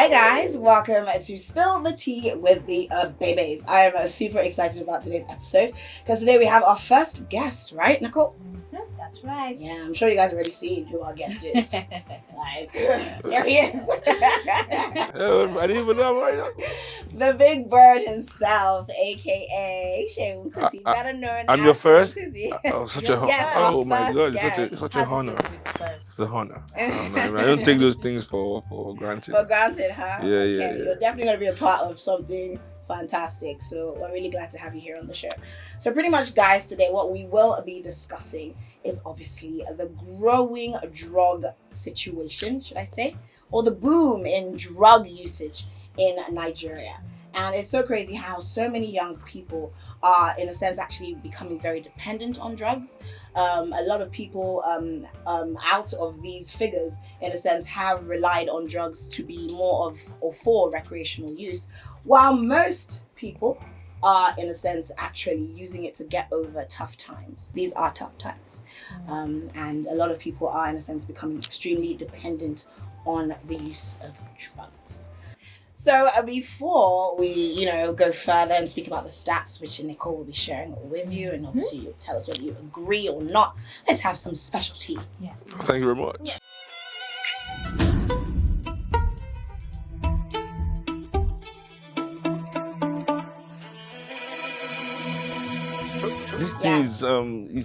Hi guys, welcome to Spill the Tea with the Babies. I am super excited about today's episode because today we have our first guest, right, Nicole? That's right. Yeah, I'm sure you guys already seen who our guest is. Like, there he is. I didn't even know right now. The big bird himself, aka Seun Kuti, better known I'm as your first. Seun Kuti. Oh, such a Yes, oh our my God, first it's such a honor. First. It's an honor. I don't take those things for granted. For granted, huh? Yeah. You're definitely going to be a part of something fantastic. So we're really glad to have you here on the show. So pretty much, guys, today what we will be discussing is obviously the growing drug situation, should I say, or the boom in drug usage in Nigeria. And it's so crazy how so many young people are, in a sense, actually becoming very dependent on drugs. A lot of people out of these figures, in a sense, have relied on drugs to be more of or for recreational use, while most people are, in a sense, actually using it to get over tough times. These are tough times. And a lot of people are, in a sense, becoming extremely dependent on the use of drugs. So before we, go further and speak about the stats, which Nicole will be sharing with you, and obviously you'll tell us whether you agree or not, let's have some special tea. Yes. Thank you very much. Yeah. This tea is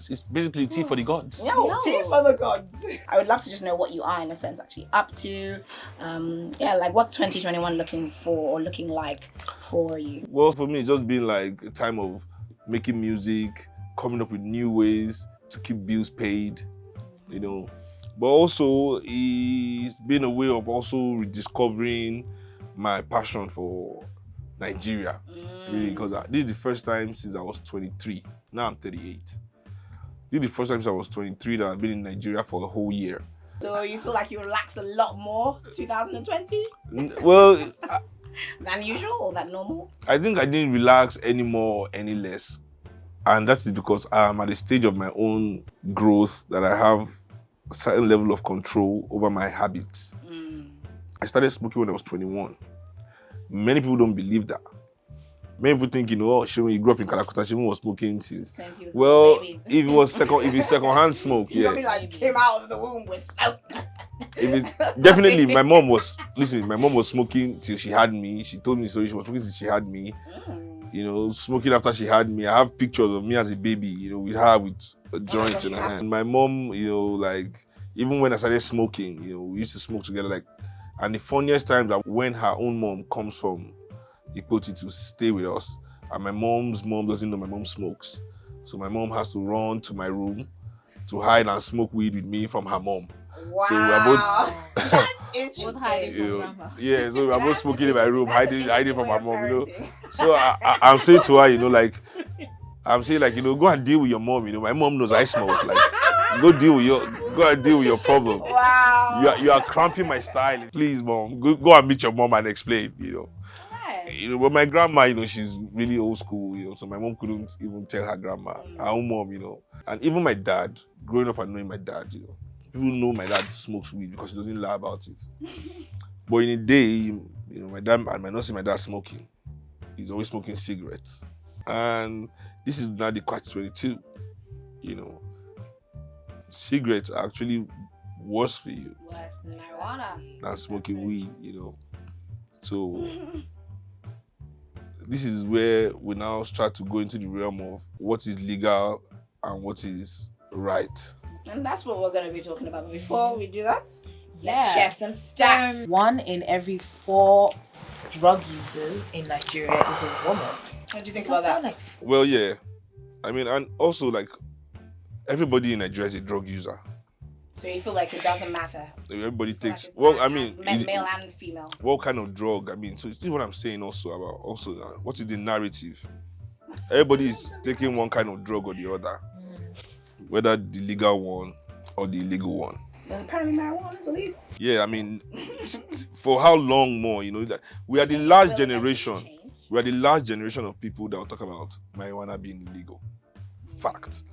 it's basically tea for the gods. No, tea for the gods. I would love to just know what you are, in a sense, actually up to. Like what's 2021 looking like for you? Well, for me, it's just been like a time of making music, coming up with new ways to keep bills paid, But also, it's been a way of also rediscovering my passion for Nigeria, really, because this is the first time since I was 23. Now I'm 38. This is the first time since I was 23 that I've been in Nigeria for a whole year. So you feel like you relaxed a lot more 2020? Well, than usual or than normal? I think I didn't relax any more, any less. And that's because I'm at a stage of my own growth that I have a certain level of control over my habits. I started smoking when I was 21. Many people don't believe that. Many people think, Seun, you grew up in Calcutta, Seun was smoking since he was well, a baby. if it's second-hand smoke, You yeah. know me, like came out of the womb with smoke. Definitely, my mom was smoking till she had me. She told me so. She was smoking till she had me. Smoking after she had me. I have pictures of me as a baby, with her with a joint in her hand. My mom, even when I started smoking, we used to smoke together, and the funniest times are when her own mom comes from Ikoti to stay with us, and my mom's mom doesn't know my mom smokes. So my mom has to run to my room to hide and smoke weed with me from her mom. Wow. So we are both That's interesting. Both hiding from grandma. Yeah, so we are both smoking in my room, hiding from her mom, parenting. So I'm saying to her, go and deal with your mom, My mom knows I smoke. Go and deal with your problem. Wow. You are cramping my style. Please, mom, go and meet your mom and explain, Yes. But my grandma, she's really old school, so my mom couldn't even tell her grandma, her own mom, And even my dad, growing up and knowing my dad, people know my dad smokes weed because he doesn't lie about it. But in a day, my dad, I might not see my dad smoking. He's always smoking cigarettes. And this is now the catch-22, Cigarettes are actually worse for you. Worse than marijuana. Than smoking weed, So this is where we now start to go into the realm of what is legal and what is right. And that's what we're going to be talking about. But before we do that, Yeah. let's share some stats. 1 in every 4 drug users in Nigeria is a woman. What do you think Does about that that? sound Well, yeah. And also everybody in Nigeria is a drug user. So you feel like it doesn't matter? Everybody takes. Like Well, male and female. what kind of drug? So this is what I'm saying also about what is the narrative? Everybody is taking one kind of drug or the other, whether the legal one or the illegal one. But apparently marijuana is illegal. Yeah, for how long more? That we are the last generation. We are the last generation of people that will talk about marijuana being illegal. Fact,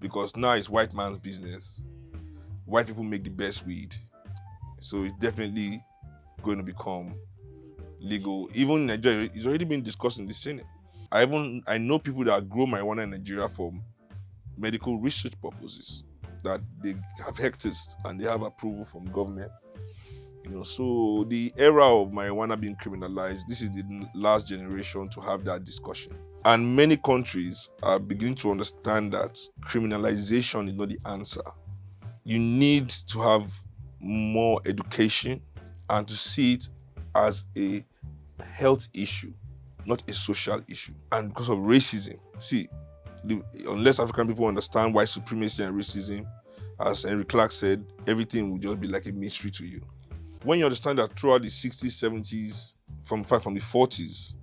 because now it's white man's business. White people make the best weed, so it's definitely going to become legal. Even in Nigeria, it's already been discussed in the Senate. I know people that grow marijuana in Nigeria for medical research purposes, that they have hectares and they have approval from government. So the era of marijuana being criminalized, this is the last generation to have that discussion. And many countries are beginning to understand that criminalization is not the answer. You need to have more education and to see it as a health issue, not a social issue. And because of racism, unless African people understand white supremacy and racism, as Henry Clark said, everything will just be like a mystery to you. When you understand that throughout the 60s, 70s, from the 40s,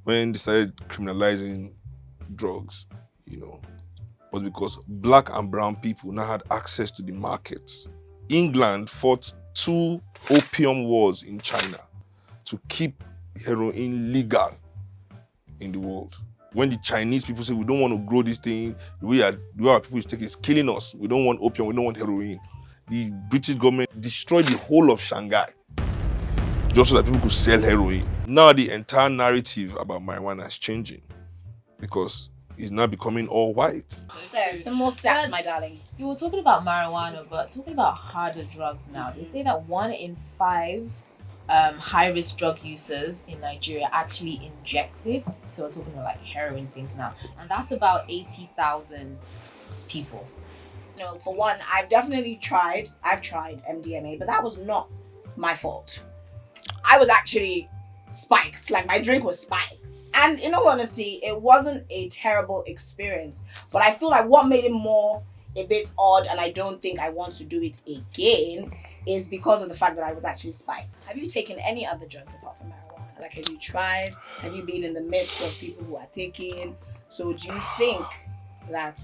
when they started criminalizing drugs, was because black and brown people now had access to the markets. England fought 2 opium wars in China to keep heroin legal in the world. When the Chinese people say, we don't want to grow this thing, the way our people take is killing us. We don't want opium, we don't want heroin. The British government destroyed the whole of Shanghai just so that people could sell heroin. Now the entire narrative about marijuana is changing because it's now becoming all white. So, some more stats, my darling. You were talking about marijuana, but talking about harder drugs now. They say that 1 in 5 high-risk drug users in Nigeria actually inject it. So we're talking about like heroin things now. And that's about 80,000 people. For one, I've tried MDMA, but that was not my fault. I was actually spiked, like my drink was spiked. And in all honesty, it wasn't a terrible experience, but I feel like what made it a bit odd, and I don't think I want to do it again, is because of the fact that I was actually spiked. Have you taken any other drugs apart from marijuana? Like, have you tried? Have you been in the midst of people who are taking? So do you think that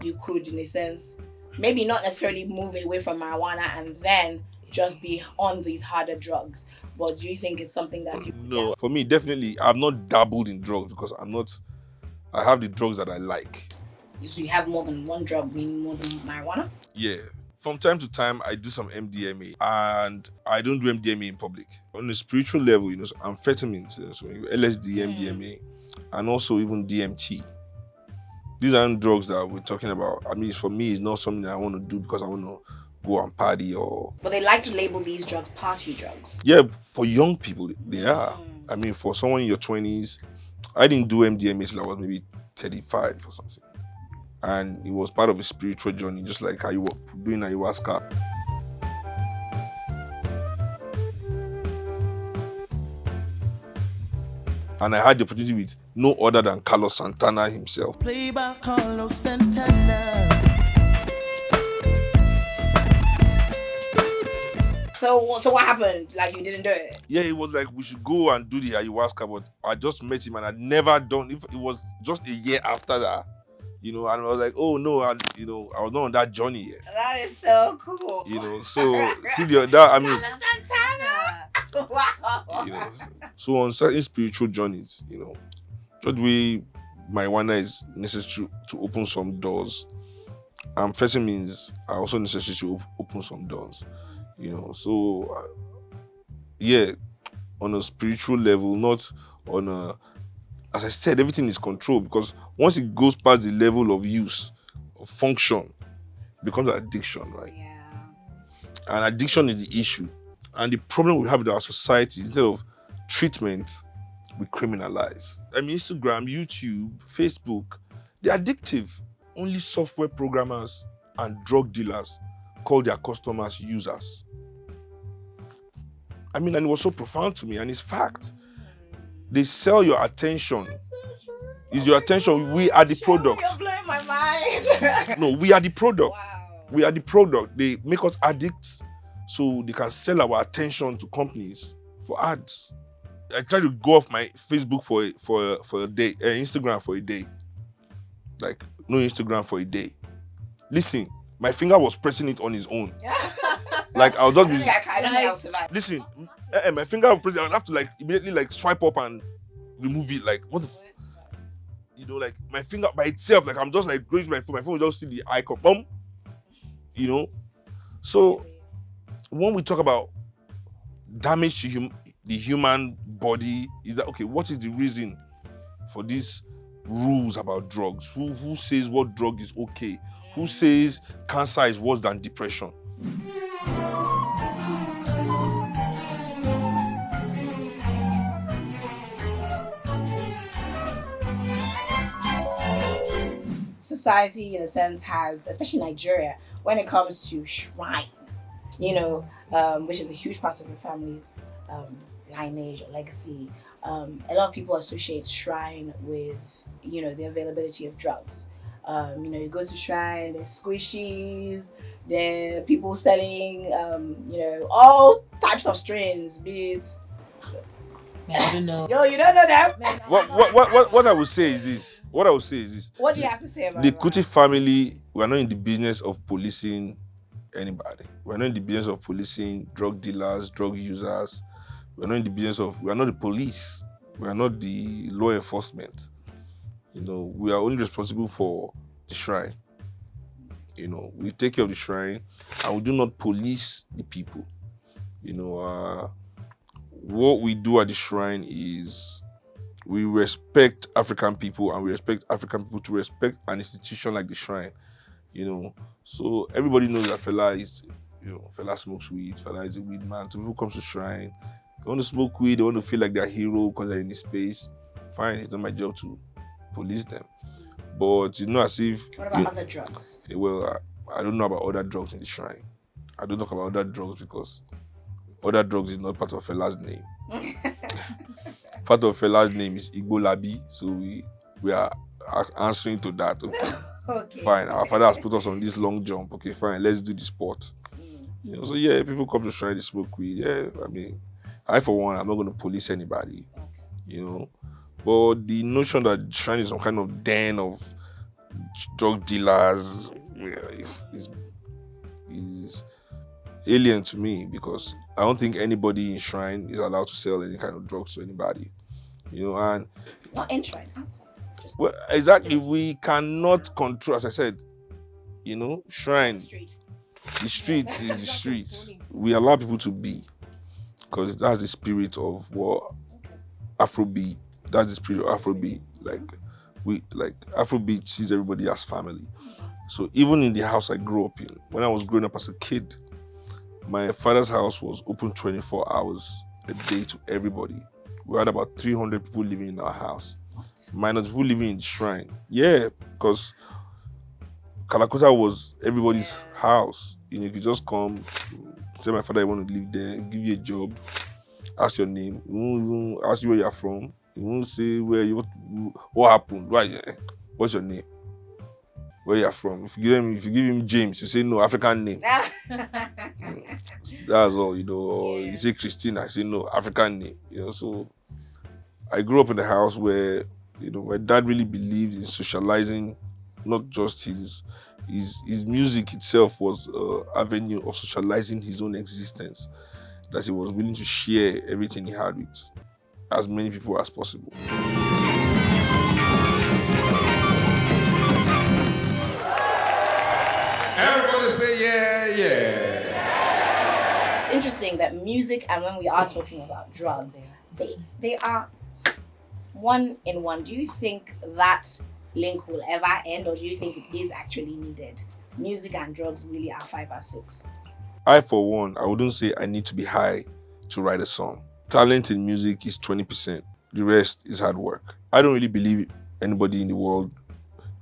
you could, in a sense, maybe not necessarily move away from marijuana and then just be on these harder drugs, but do you think it's something that you... No, for me, definitely, I've not dabbled in drugs because I have the drugs that I like. So you have more than one drug, meaning more than marijuana? Yeah. From time to time, I do some MDMA, and I don't do MDMA in public. On a spiritual level, amphetamines, so LSD, MDMA, and also even DMT. These aren't drugs that we're talking about. I mean, for me, it's not something that I want to do because I want to go and party or... But they like to label these drugs party drugs. Yeah, for young people, they are. I mean, for someone in your 20s, I didn't do MDMA till I was maybe 35 or something. And it was part of a spiritual journey, just like how you were doing ayahuasca. And I had the opportunity with no other than Carlos Santana himself. Play by Carlos Santana. So what happened? Like, you didn't do it? Yeah, it was like we should go and do the ayahuasca, but I just met him and I'd never done it. It was just a year after that, and I was like, oh no, I was not on that journey yet. That is so cool. So see that, I mean, Santana. Wow. So on certain spiritual journeys, just the way marijuana is necessary to open some doors, amphetamines are also necessary to open some doors. Yeah, on a spiritual level, not on a, as I said, everything is controlled, because once it goes past the level of use, of function, it becomes an addiction, right? Yeah. And addiction is the issue. And the problem we have with our society, instead of treatment, we criminalize. I mean, Instagram, YouTube, Facebook, they're addictive. Only software programmers and drug dealers call their customers users. I mean, and it was so profound to me, and it's fact. They sell your attention. That's so true. Is your attention, we are the product. You're blowing my mind. No, we are the product. Wow. We are the product. They make us addicts so they can sell our attention to companies for ads. I tried to go off my Facebook for a day, Instagram for a day. Like, no Instagram for a day. Listen, my finger was pressing it on its own. Like, I'll just be... I don't think I'll survive. Listen, my finger will press it. I'll have to immediately swipe up and remove it. Like, what the... like my finger by itself, like I'm just going to my phone will just see the icon. Boom. So when we talk about damage to the human body? Is that okay? What is the reason for these rules about drugs? Who says what drug is okay? Who says cancer is worse than depression? Society, in a sense, has, especially Nigeria, when it comes to shrine, which is a huge part of your family's lineage or legacy. A lot of people associate shrine with, the availability of drugs. You go to shrine, there's squishies, there are people selling, all types of strains, beats. I don't know. Yo, you don't know them? What I would say is this. What do you have to say about the that? Kuti family? We are not in the business of policing anybody. We are not in the business of policing drug dealers, drug users. We are not in the business of. We are not the police. We are not the law enforcement. We are only responsible for the shrine. We take care of the shrine, and we do not police the people. What we do at the shrine is we respect African people, and we expect African people to respect an institution like the shrine. So everybody knows that fella is, fella smokes weed, fella is a weed man. So people come to shrine, they want to smoke weed, they want to feel like they're a hero because they're in this space. Fine, it's not my job to police them. But it's not as if... What about other drugs? Well, I don't know about other drugs in the shrine. I don't talk about other drugs because other drugs is not part of fella's name. Part of fella's name is Igbo Labi, so we are answering to that. Okay. Okay. Fine. Our father has put us on this long jump. Okay, fine. Let's do the sport. So yeah, people come to try to smoke weed. Yeah, I mean, I for one, I'm not going to police anybody. But the notion that shrine is some kind of den of drug dealers is alien to me, because I don't think anybody in shrine is allowed to sell any kind of drugs to anybody. And not in shrine, outside. Well, exactly. We cannot control, as I said, shrine. The street is the street. We allow people to be, because that's the spirit of what Afrobeat. That's the spirit of Afrobeat. Afrobeat sees everybody as family. So even in the house I grew up in, when I was growing up as a kid, my father's house was open 24 hours a day to everybody. We had about 300 people living in our house. Minus people living in the shrine. Yeah, because Kalakuta was everybody's house. You could just come, say my father, I want to live there, give you a job, ask your name, ask you where you're from. You won't say what happened, right? What's your name? Where you're from? If you give him James, you say no, African name. That's all, or you say Christina, I say no, African name. So I grew up in a house where, my dad really believed in socializing, not just his music itself was an avenue of socializing his own existence, that he was willing to share everything he had with as many people as possible. Everybody say yeah. It's interesting that music, and when we are talking about drugs, they are one in one. Do you think that link will ever end, or do you think it is actually needed? Music and drugs really are 5 or 6. I, for one, I wouldn't say I need to be high to write a song. Talent in music is 20%. The rest is hard work. I don't really believe anybody in the world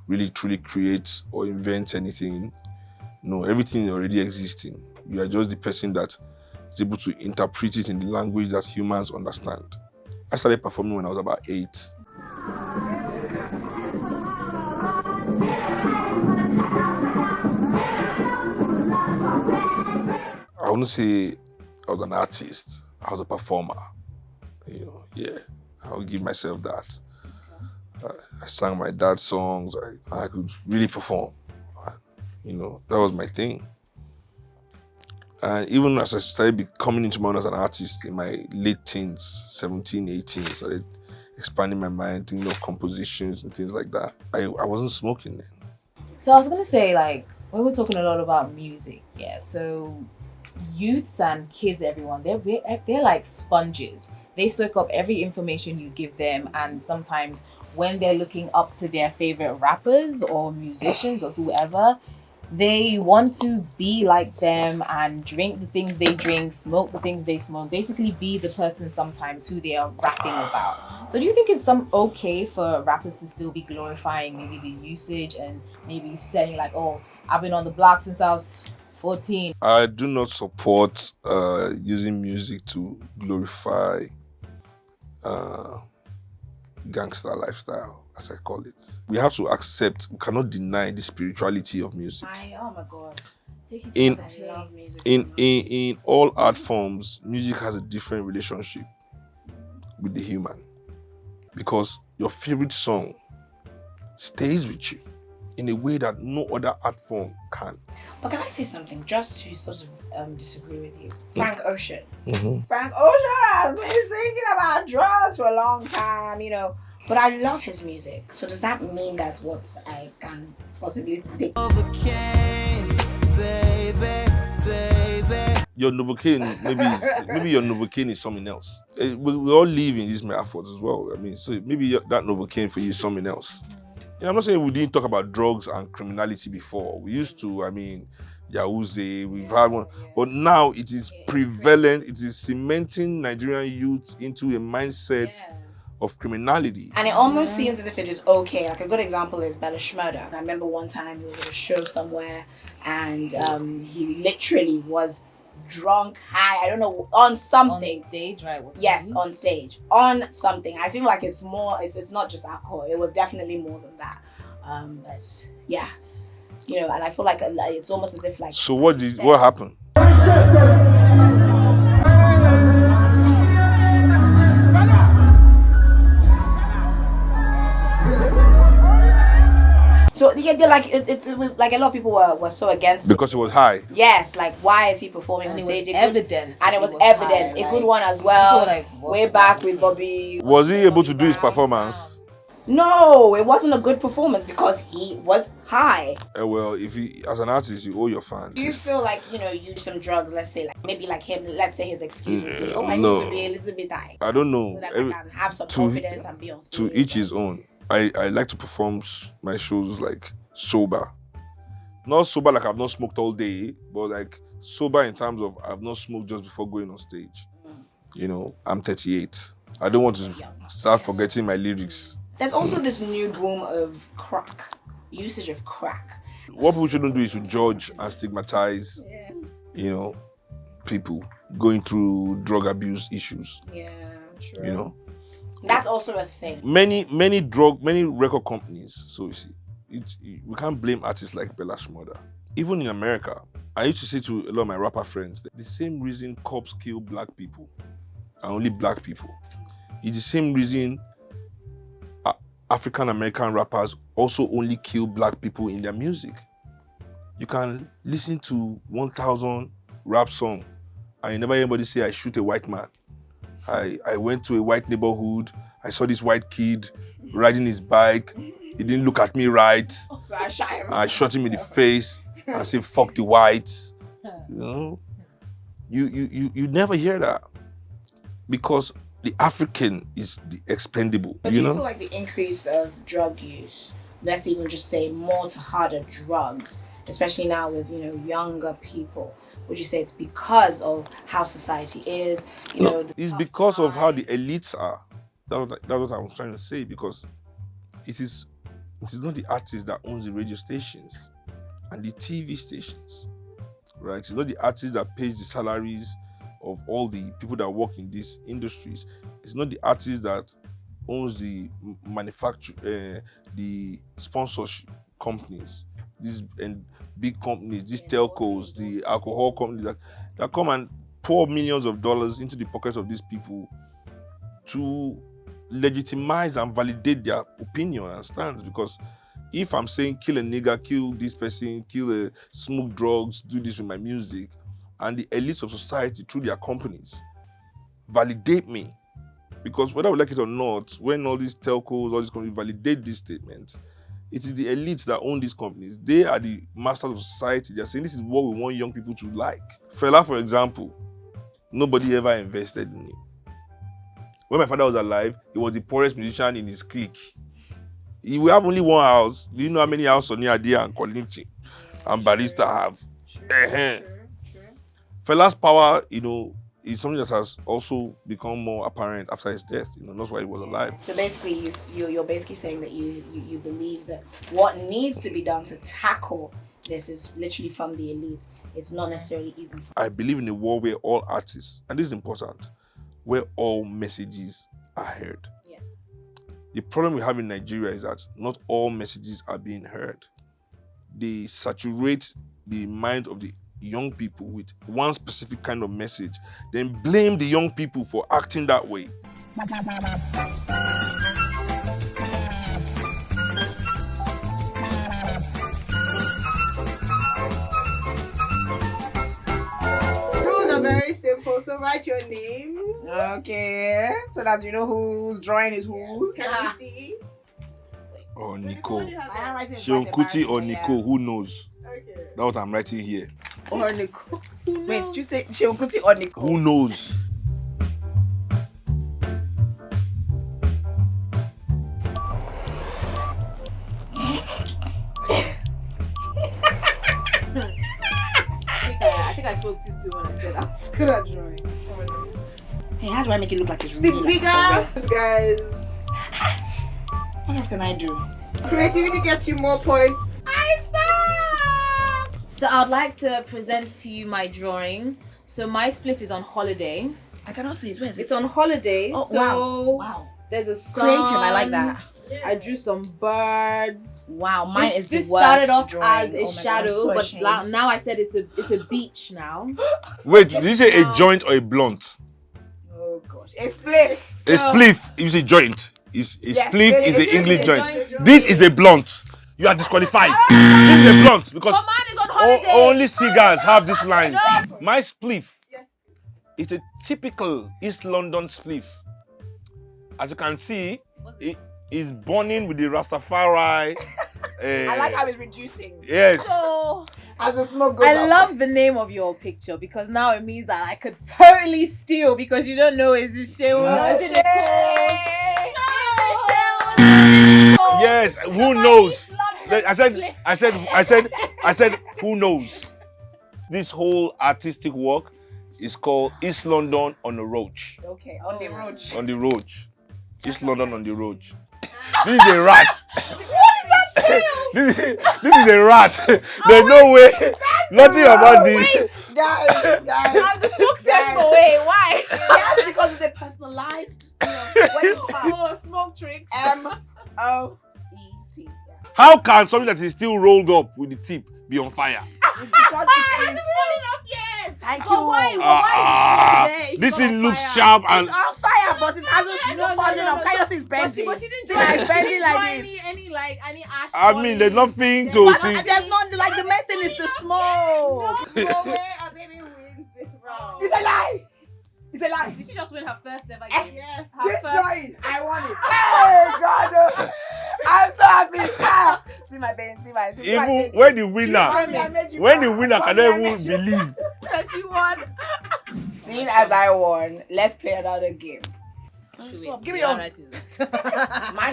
really truly creates or invents anything. No, everything is already existing. You are just the person that is able to interpret it in the language that humans understand. I started performing when I was about 8. I wouldn't say I was an artist. I was a performer. I'll give myself that. I sang my dad's songs. I could really perform. That was my thing. And even as I started becoming into my own as an artist in my late teens, 17, 18, started expanding my mind, thinking of compositions and things like that. I wasn't smoking then. So I was going to say, when we're talking a lot about music, yeah, so youths and kids, everyone, they're like sponges. They soak up every information you give them, and sometimes when they're looking up to their favorite rappers or musicians or whoever, they want to be like them and drink the things they drink, smoke the things they smoke, basically be the person sometimes who they are rapping about. So do you think it's okay for rappers to still be glorifying maybe the usage and maybe saying like, oh, I've been on the block since I was 14? I do not support using music to glorify gangster lifestyle, as I call it. We have to accept, we cannot deny the spirituality of music. Oh my God. In I love music. in all art forms, music has a different relationship with the human, because your favorite song stays with you in a way that no other art form can. But can I say something just to sort of disagree with you? Frank Ocean. Mm-hmm. Frank Ocean has been singing about drugs for a long time, you know. But I love his music. So does that mean that's what I can possibly think? Your Novocaine, maybe your Novocaine is something else. We all live in these metaphors as well. I mean, so maybe that Novocaine for you is something else. Yeah, I'm not saying we didn't talk about drugs and criminality before. We used to, I mean, Yahooze, we've had one. But now it is prevalent. It is cementing Nigerian youth into a mindset of criminality. And it almost seems as if it is okay. Like a good example is Bella Shmurda. I remember one time he was at a show somewhere and he literally was drunk, high, I don't know, on something. On stage, right? Yes, on stage. On something. I feel like it's more, it's not just alcohol. It was definitely more than that. But yeah, you know, and I feel like it's almost as if like... So what happened? So yeah, they're like it's like a lot of people were so against it. Because it was high. Yes, like why is he performing And on it stage? was evident. And it was evident. high, A good like, one as well. people like, what's Way back wrong with with Bobby. Was he able to do his performance? No, it wasn't a good performance because he was high. Well, if he, as an artist, you owe your fans. Do you feel like, you know, you do some drugs, let's say, like maybe like him, let's say his excuse would be, oh, I No. need to be a little bit high. I don't know. So that I can have some confidence and be on stage. To each his own. I like to perform my shows like sober. Not sober like I've not smoked all day, but like sober in terms of I've not smoked just before going on stage. You know, I'm 38. I don't want to start forgetting my lyrics. There's also this new boom of crack, usage of crack. What people shouldn't do is to judge and stigmatize, you know, people going through drug abuse issues. Yeah, true. You know, that's also a thing. Many record companies. So you see, we can't blame artists like Bella Shmurda. Even in America, I used to say to a lot of my rapper friends that the same reason cops kill black people and only black people is the same reason African American rappers also only kill black people in their music. You can listen to 1,000 rap song and you never hear anybody say I shoot a white man. I went to a white neighborhood, I saw this white kid riding his bike, he didn't look at me right. So I shot him. I shot him in the face and said fuck the whites. You know? You never hear that. Because the African is the expendable. But do you feel like the increase of drug use, let's even just say more to harder drugs, especially now with, you know, younger people, would you say it's because of how society is? You know, it's because of how the elites are. That's what I was trying to say, because it is not the artist that owns the radio stations and the TV stations, right? It's not the artist that pays the salaries of all the people that work in these industries. It's not the artist that owns the manufacture, the sponsorship companies, these and big companies, these telcos, the alcohol companies that come and pour millions of dollars into the pockets of these people to legitimize and validate their opinion and stance. Because if I'm saying kill a nigger, kill this person, smoke drugs, do this with my music, and the elites of society through their companies validate me, because whether we like it or not, when all these telcos, all these companies validate this statement, It is the elites that own these companies. They are the masters of society. They're saying this is what we want young people to like. Fela, for example, nobody ever invested in him. When my father was alive, he was the poorest musician in his clique. He will have only one house. Do you know how many houses Sonny Ade and Kolimchi and Barrister have? True. Fela's power, is something that has also become more apparent after his death. That's why he was alive. So basically, you're basically saying that you believe that what needs to be done to tackle this is literally from the elites. It's not necessarily even from... I believe in a world where all artists, and this is important, where all messages are heard. Yes. The problem we have in Nigeria is that not all messages are being heard. They saturate the mind of the young people with one specific kind of message, then blame the young people for acting that way. Rules are very simple, so write your names. Okay. So that you know who's drawing is whose. Can we see? Or Nicole. Seun Kuti or Nicole, who knows? Okay. That's what I'm writing here. Or Nicole. Wait, did you say Seun Kuti or Nicole? Who knows? I think I spoke too soon when I said I was good at drawing. Hey, how do I make it look like it's The really bigger, like guys. what else can I do? Creativity gets you more points. So I'd like to present to you my drawing. So my spliff is on holiday. I cannot see it. Where is it? It's on holiday. Oh, so wow. there's a sun. Creative, I like that. I drew some birds. Wow, mine is This the worst started off drawing. as a Oh my God, I'm shadow, so but ashamed. now I said it's a beach now. Wait, did you say a joint or a blunt? Oh gosh, a spliff. A spliff is a joint. A spliff it is is an English a joint. joint. This is a blunt. You are disqualified. This is a blunt because But mine is on holiday. only cigars have these lines. My spliff is a typical East London spliff. As you can see, it is burning with the Rastafari. I like how it's reducing Yes. So as the smoke goes I up. love the name of your picture because now it means that I could totally steal because you don't know is it Seun? Is it Nicole? Yes. Who knows? I said, who knows? This whole artistic work is called East London on the Roach. Okay, on the roach. On the Roach. East London on the Roach. This is a rat. This is a rat. There's no way. Nothing about this. Guys. The smoke says no way. Why? Yes, because it's a personalized, wedding card. Oh, smoke tricks. MOET. Yeah. How can something that is still rolled up with the tip be on fire? It's because it is. Thank you. Why This thing looks sharp and It's on fire, but it hasn't fallen off. Can you see it's bending? But she didn't See, do like, like bending like this. any ash. I mean, there's nothing to But see. there's not like the main thing is the smoke. No way a baby wins this round. It's a lie. It's a lie. Did she just win her first ever Eh, game? Yes. This drawing, I want it. Hey, God, I'm so happy. Ah, see my pain, see my Even pain. when the winner cannot even believe. Because she won. Seeing as I won, let's play another game. Give me your. Mine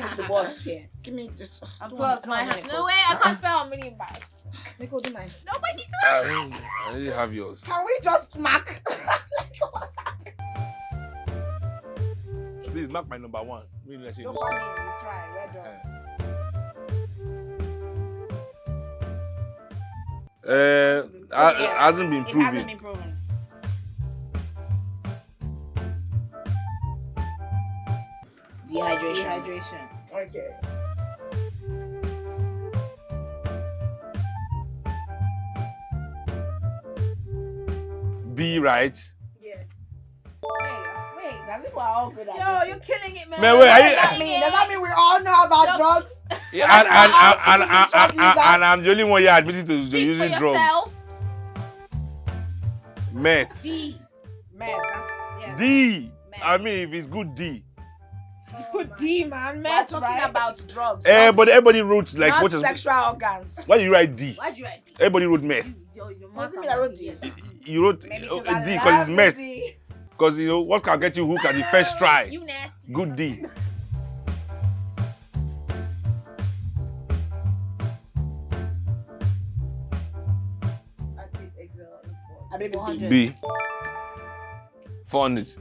is the worst here. Give me this. Plus, mine has no way. I can't spell how many bars. Nicole, do mine. No, but he's I already have yours. Can we just mark? What's happening? Please mark my number one. Me, let's see Don't this. worry, we try. We're done. Hasn't been It proven. hasn't been proven. Dehydration. Okay. Be right. Yes. Wait. I think we're all good at Yo, this. you're killing it, man. Man, wait, are you- Does that mean we all know about drugs? And I'm the only one here admitting to Speak using for drugs. yourself. Meth. D. Man, that's... Yes. D. Meth. I mean, if it's good D. Put D, man. We're Meth, talking right? about drugs. But everybody wrote like not what is sexual organs. why did you write D? Why'd you write D? Everybody wrote meth. Your Was it me that wrote D? You wrote Maybe D because because it's meth. Because you know what can get you hooked at the first try. You nasty. Good D. I believe it's B. 400. B. 400. Is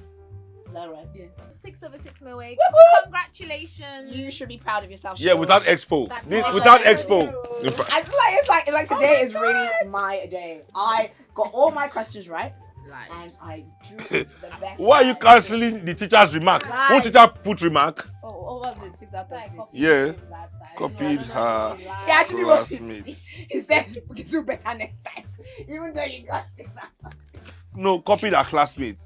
that right? Yes. 6 over 6 my way. Woo-hoo! Congratulations. You should be proud of yourself. Yeah, Siobhan. without Expo. That's Without right. Expo. In fact, I feel like it's like today is really my day. I got all my questions right and Lies. I drew the best. why are you cancelling the teacher's remark? Right. Won't teacher put remark? Oh, what was it? 6 out of 6. Yeah. Copied her He actually wrote it. classmate. He said we can do better next time. Even though you got 6 out of 6. No, copied her classmate.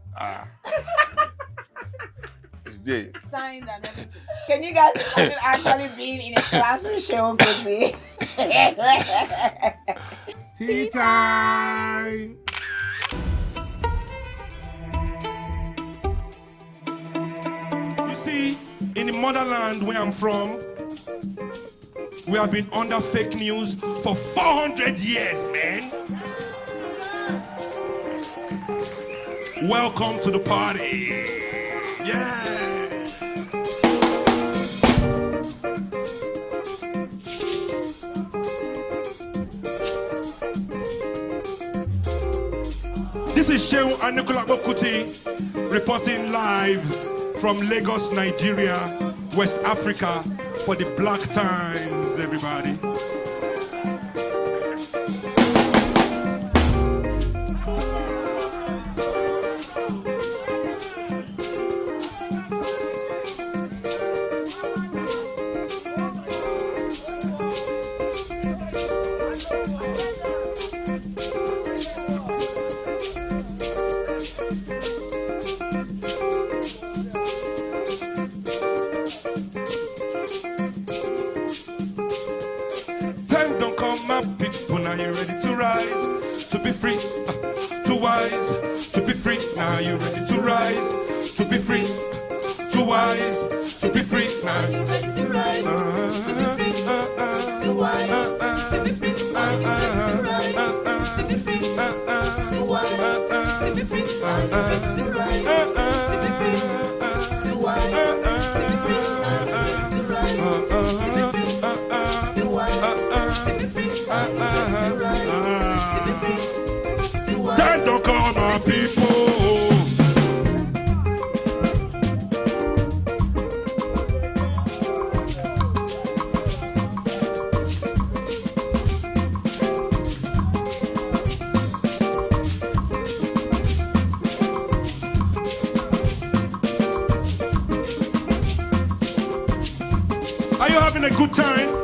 It's there. Signed and everything. Can you guys imagine actually being in a class with Seun Kuti? Tea time. You see, in the motherland where I'm from, we have been under fake news for 400 years, man. Welcome to the party. Yeah. This is Seun Nicole Kuti reporting live from Lagos, Nigeria, West Africa for the Black Times, everybody. Time don't come, my people, now you're ready to rise, to be free, to wise, to be free. Now you're ready to rise, to be free, to wise, to be free. Now you're ready to rise, to be free, to wise, to be free. Now you're ready to rise, to be free, to wise, to be free. Now you're ready to rise, to be free, to wise, to be free. Now you're ready to rise, to be free, to wise. Time don't come, my people. Are you having a good time?